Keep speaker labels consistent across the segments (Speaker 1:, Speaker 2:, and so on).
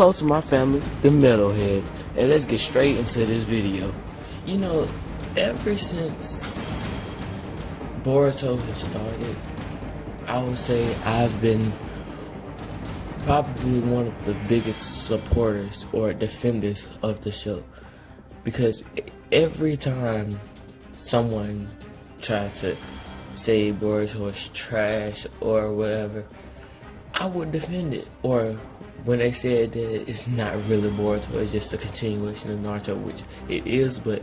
Speaker 1: Hello to my family, the metalheads, and let's get straight into this video. You know, ever since Boruto has started, I would say I've been probably one of the biggest supporters or defenders of the show, because every time someone tries to say Boruto is trash or whatever, I would defend it. Or when they said that it's not really Boruto, it's just a continuation of Naruto, which it is, but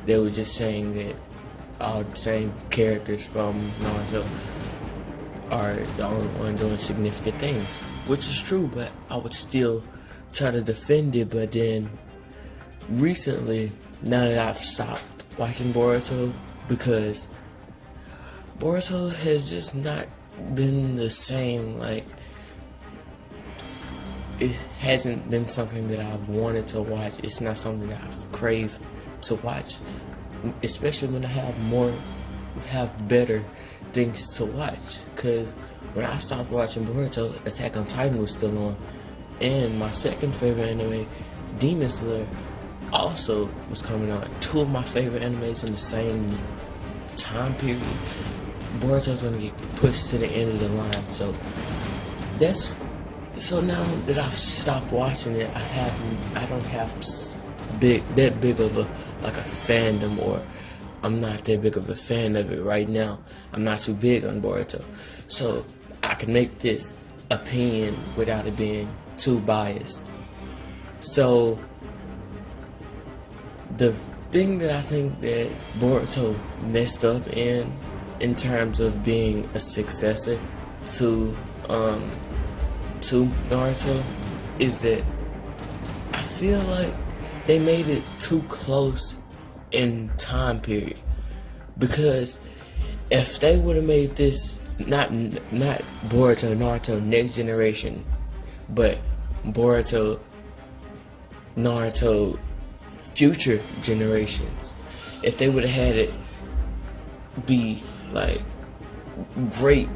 Speaker 1: they were just saying that all the same characters from Naruto are the only one doing significant things, which is true, but I would still try to defend it. But then recently, now that I've stopped watching Boruto, because Boruto has just not been the same. Like, it hasn't been something that I've wanted to watch. It's not something that I've craved to watch, especially when I have better things to watch. Cause when I stopped watching Boruto, Attack on Titan was still on, and my second favorite anime, Demon Slayer, also was coming on. Two of my favorite animes in the same time period. Boruto's gonna get pushed to the end of the line, so now that I've stopped watching it, I don't have that big of a fandom, or I'm not that big of a fan of it right now. I'm not too big on Boruto, so I can make this opinion without it being too biased. So the thing that I think that Boruto messed up in terms of being a successor to Naruto is that I feel like they made it too close in time period. Because if they would have made this not Boruto Naruto next generation, but Boruto Naruto future generations, if they would have had it be like great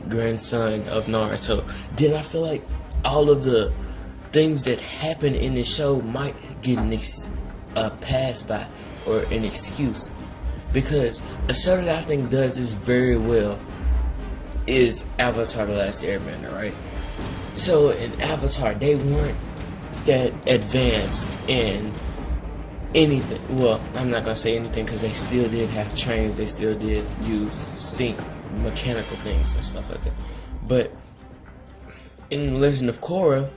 Speaker 1: grandson of Naruto, then I feel like all of the things that happen in the show might get a pass by or an excuse. Because a show that I think does this very well is Avatar: The Last Airbender, right? So in Avatar, they weren't that advanced in anything. Well, I'm not gonna say anything, because they still did have trains, they still did use mechanical things and stuff like that. But in Legend of Korra,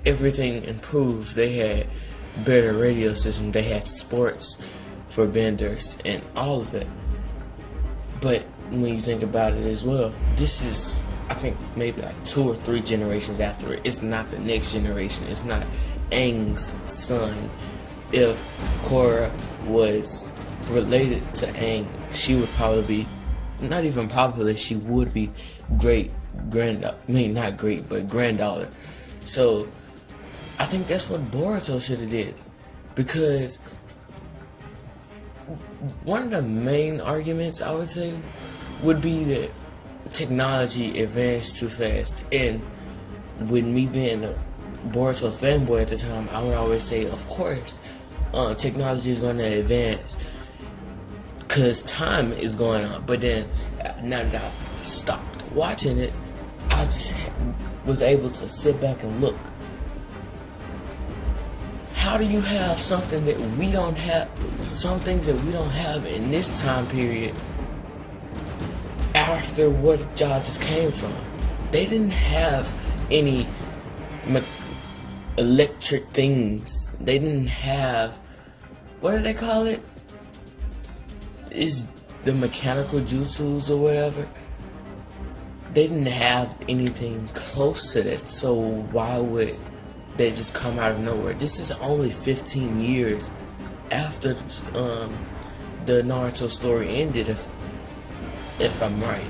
Speaker 1: everything improved. They had better radio system, they had sports for benders and all of that. But when you think about it as well, this is, I think, maybe like 2 or 3 generations after it. It's not the next generation. It's not Aang's son. If Korra was related to Aang, she would probably be, not even probably, she would be granddaughter. So I think that's what Boruto should have did. Because one of the main arguments, I would say, would be that technology advanced too fast. And with me being a Boruto fanboy at the time, I would always say, of course, technology is going to advance because time is going on. But then, now that I stopped watching it, I just was able to sit back and look. How do you have something that we don't have, some things that we don't have in this time period after what y'all just came from? They didn't have any electric things. They didn't have, what do they call it? Is the mechanical jutsus or whatever. They didn't have anything close to that. So why would they just come out of nowhere? This is only 15 years after the Naruto story ended, if I'm right.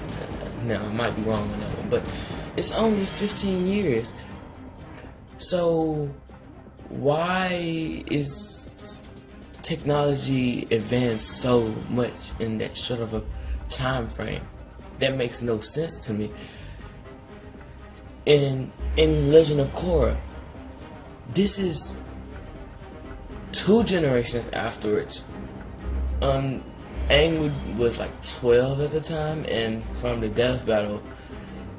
Speaker 1: Now, I might be wrong on that one, but it's only 15 years. So why is technology advanced so much in that short of a time frame? That makes no sense to me. In Legend of Korra, This is 2 generations afterwards. Aang was like 12 at the time, and from the death battle,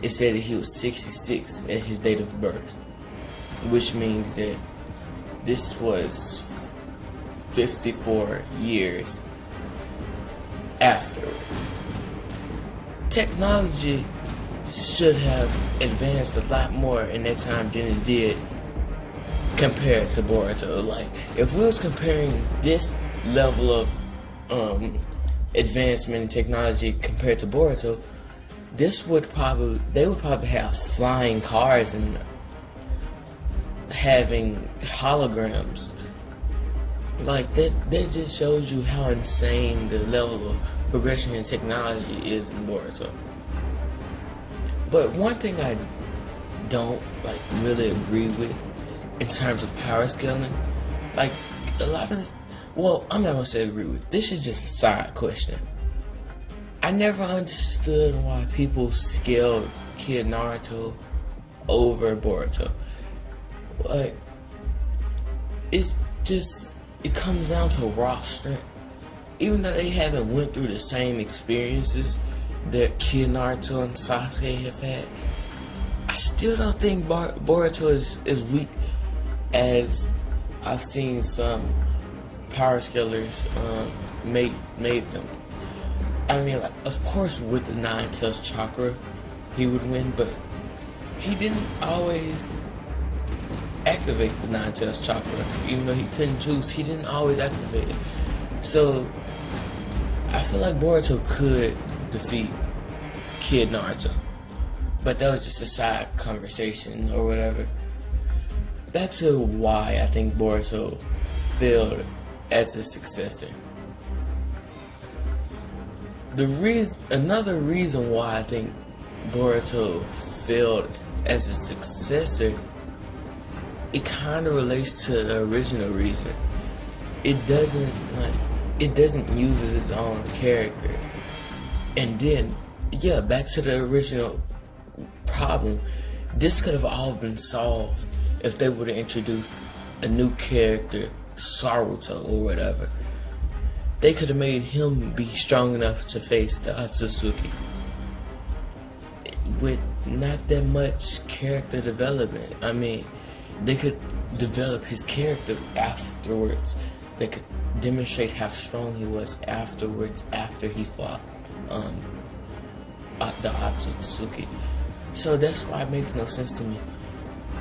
Speaker 1: it said that he was 66 at his date of birth, which means that this was 54 years afterwards. Technology should have advanced a lot more in that time than it did compared to Boruto. Like, if we was comparing this level of advancement in technology compared to Boruto, they would probably have flying cars and having holograms. Like, that just shows you how insane the level of progression in technology is in Boruto. But one thing I don't like really agree with in terms of power scaling, like a lot of, well, I'm not gonna say agree with. This is just a side question. I never understood why people scaled Kid Naruto over Boruto. Like, it's just, it comes down to raw strength. Even though they haven't went through the same experiences that Kid Naruto and Sasuke have had, I still don't think Boruto is as weak as I've seen some power scalers made them. I mean, like, of course with the 9 Tails chakra he would win, but he didn't always activate the 9 Tails chakra. Even though he couldn't choose, he didn't always activate it. So I feel like Boruto could defeat Kid Naruto, but that was just a side conversation or whatever. Back to why I think Boruto failed as a successor. Another reason why I think Boruto failed as a successor, it kind of relates to the original reason. It doesn't use its own characters. And then, yeah, back to the original problem. This could have all been solved if they would have introduced a new character, Saruto or whatever. They could have made him be strong enough to face the Otsutsuki with not that much character development. I mean, they could develop his character afterwards. They could demonstrate how strong he was afterwards, after he fought the Otsutsuki. So that's why it makes no sense to me.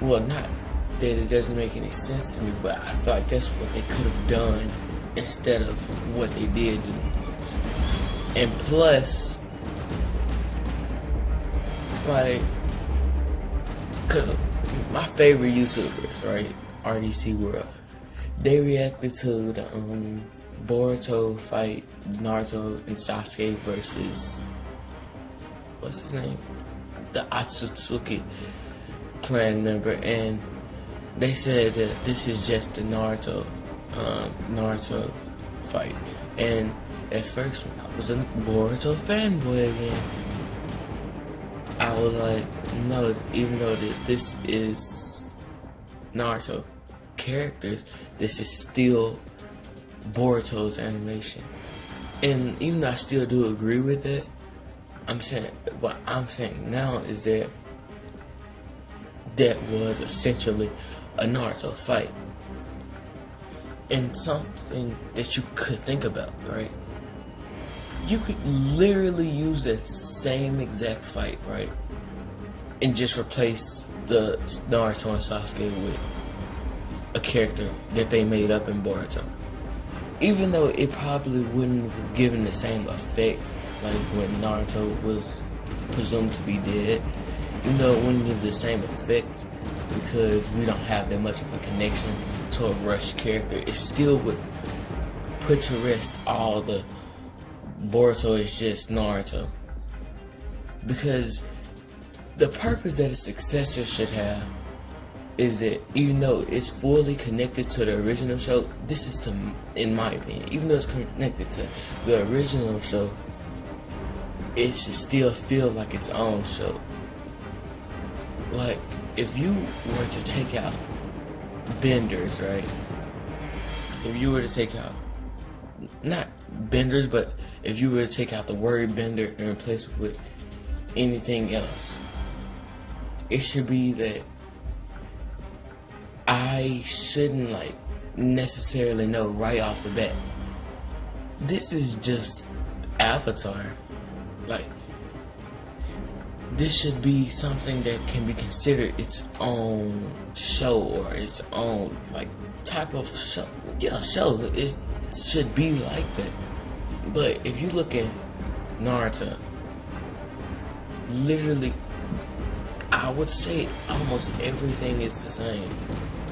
Speaker 1: Well, not that it doesn't make any sense to me, but I feel like that's what they could have done instead of what they did do. And plus, like, cause my favorite YouTubers, right, RDC World, they reacted to the Boruto fight, Naruto and Sasuke versus, what's his name, the Otsutsuki clan member, and they said that this is just the Naruto fight. And at first, when I was a Boruto fanboy again, I was like, no, even though this is Naruto characters, this is still Boruto's animation. And even though I still do agree with it, what I'm saying now is that that was essentially a Naruto fight. And something that you could think about, right? You could literally use that same exact fight, right? And just replace the Naruto and Sasuke with a character that they made up in Boruto. Even though it probably wouldn't have given the same effect like when Naruto was presumed to be dead. Even though it wouldn't give the same effect because we don't have that much of a connection to a rushed character, it still would put to rest all the Boruto is just Naruto. Because the purpose that a successor should have is that even though it's fully connected to the original show, this is in my opinion, even though it's connected to the original show, it should still feel like its own show. Like, if you were to take out benders, right? If you were to take out, not benders, but if you were to take out the word bender and replace it with anything else, it should be that I shouldn't like necessarily know right off the bat. This is just Avatar. Like, this should be something that can be considered its own show or its own like type of show. Yeah, show. It should be like that. But if you look at Naruto, literally, I would say almost everything is the same.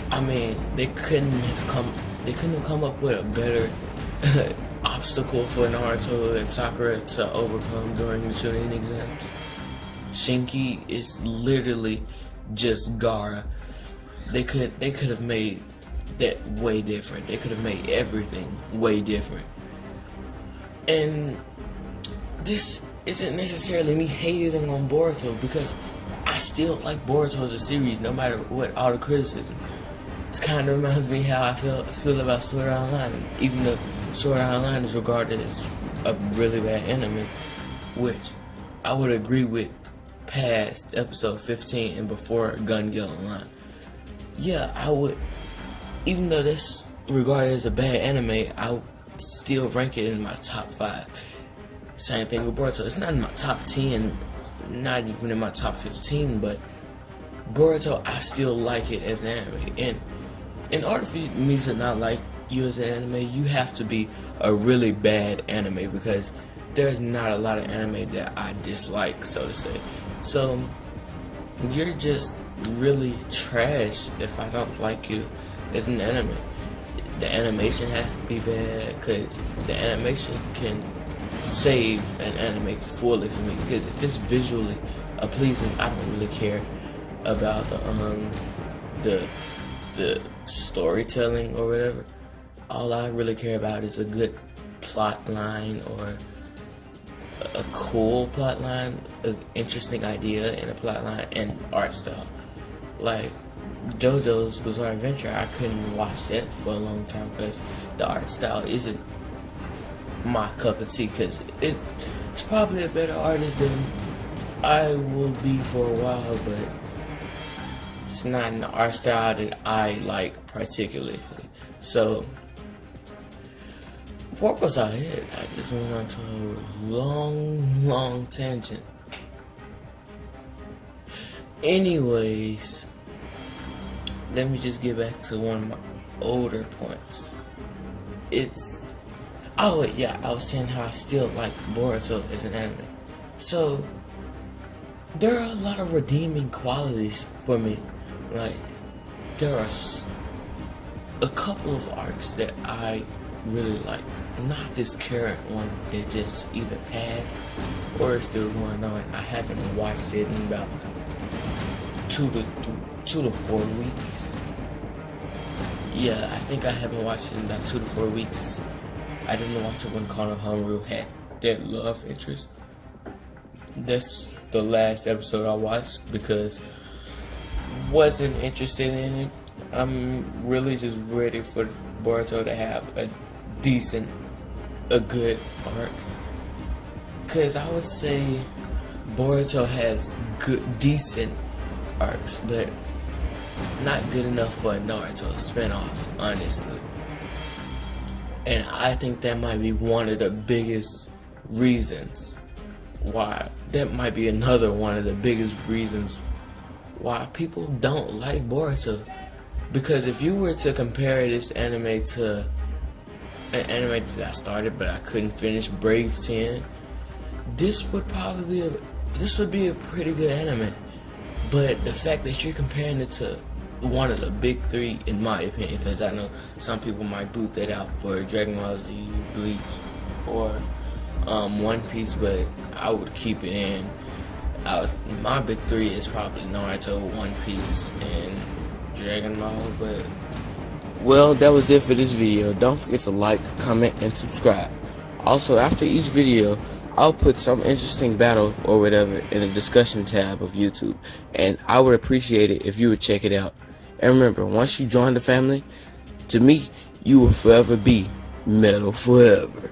Speaker 1: I mean, they couldn't have come up with a better obstacle for Naruto and Sakura to overcome during the Chunin exams. Shinki is literally just Gaara. They could have made that way different. They could have made everything way different. And this isn't necessarily me hating on Boruto, because I still like Boruto as a series, no matter what all the criticism. This kind of reminds me how I feel about Sword Art Online, even though Sword Art Online is regarded as a really bad anime, which I would agree with past episode 15 and before Gun Gale Online. Yeah, I would, even though that's regarded as a bad anime, I would still rank it in my top 5. Same thing with Boruto. It's not in my top 10, not even in my top 15, but Boruto, I still like it as an anime. And in order for me to not like you as an anime, you have to be a really bad anime, because there's not a lot of anime that I dislike, so to say. So you're just really trash if I don't like you as an anime. The animation has to be bad, because the animation can save an anime fully for me. Because if it's visually pleasing, I don't really care about the storytelling or whatever. All I really care about is a good plot line, or a cool plot line, an interesting idea in a plot line, and art style. Like JoJo's Bizarre Adventure, I couldn't watch that for a long time because the art style isn't my cup of tea, because it's probably a better artist than I will be for a while, but it's not in the art style that I like particularly. So what was I at? I just went on to a long tangent. Anyways, let me just get back to one of my older points. I was saying how I still like Boruto as an anime. So there are a lot of redeeming qualities for me. Like, there are a couple of arcs that I really like. Not this current one that just either passed or is still going on. I haven't watched it in about 2 to 4 weeks. Yeah, I think I haven't watched it in about 2 to 4 weeks. I didn't watch it when Konohamaru had that love interest. That's the last episode I watched because wasn't interested in it. I'm really just ready for Boruto to have a good arc. Cause I would say Boruto has decent arcs, but not good enough for a Naruto spinoff, honestly. And I think that might be one of the biggest reasons why. That might be another one of the biggest reasons why people don't like Boruto. Because if you were to compare this anime to an anime that I started but I couldn't finish, Brave 10, this would be a pretty good anime. But the fact that you're comparing it to one of the big three, in my opinion, because I know some people might boot that out for Dragon Ball Z, Bleach, or One Piece, but I would keep it in. My big three is probably Naruto, One Piece, and Dragon Ball. But well, that was it for this video. Don't forget to like, comment, and subscribe. Also, after each video, I'll put some interesting battle or whatever in the discussion tab of YouTube, and I would appreciate it if you would check it out And remember, once you join the family, to me, you will forever be metal forever.